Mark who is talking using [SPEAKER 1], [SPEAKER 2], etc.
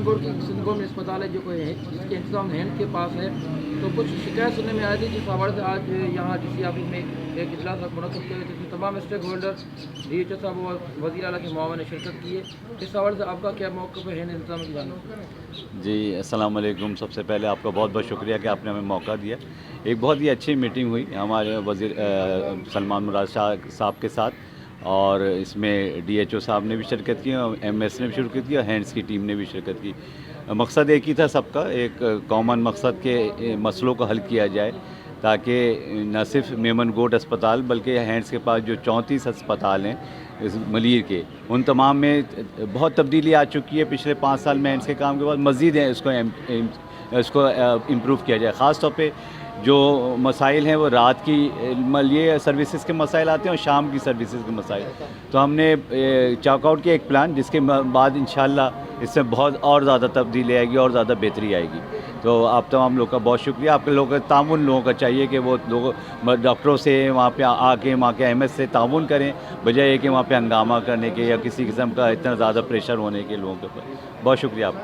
[SPEAKER 1] मेमन गोड की सिंध गवर्नमेंट अस्पताल है जो कोई है जिसके इंतजाम हैंड के पास है, तो कुछ शिकायत सुनने में आई थी जिस हवाले से आज यहाँ डीसी ऑफिस में एक इजलास मुनक़्क़िद किया गया जिसमें तमाम स्टेक होल्डर DHO साहब और वज़ीर आला के मुआवन ने शिरकत की है। इस हवाले से आपका क्या मौक़िफ़ है इंतजाम की जानिब?
[SPEAKER 2] जी, अस्सलाम वालेकुम। सबसे पहले आपका बहुत बहुत शुक्रिया कि आपने हमें मौका दिया। एक बहुत ही अच्छी मीटिंग हुई हमारे वज़ीर सलमान मुराद शाह साहब के साथ, और इसमें DHO साहब ने भी शिरकत की और MS ने भी शिरकत की और हैंड्स की टीम ने भी शिरकत की। मकसद एक ही था सबका, एक कॉमन मकसद के मसलों को हल किया जाए, ताकि न सिर्फ मेमन गोड अस्पताल बल्कि हैंड्स के पास जो 34 अस्पताल हैं इस मलीर के, उन तमाम में बहुत तब्दीली आ चुकी है पिछले 5 साल में। हैंड्स के काम के बाद मज़ीद है इसको इम्प्रूव किया जाए। ख़ास तौर पे जो मसाइल हैं वो रात की ये सर्विसेज के मसाइल आते हैं और शाम की सर्विसेज के मसाइल। तो हमने चॉकआउट किया एक प्लान जिसके बाद इंशाल्लाह इसमें बहुत और ज़्यादा तब्दीली आएगी और ज़्यादा बेहतरी आएगी। तो आप तमाम लोग का बहुत शुक्रिया। आपके लोगों का ताउन लोगों का चाहिए कि वो लोग डॉक्टरों से वहाँ पे आके वहाँ के MS से ताउन करें, बजाय कि वहाँ पे हंगामा करने के या किसी किस्म का इतना ज़्यादा प्रेशर होने के लोगों के ऊपर। बहुत शुक्रिया आप।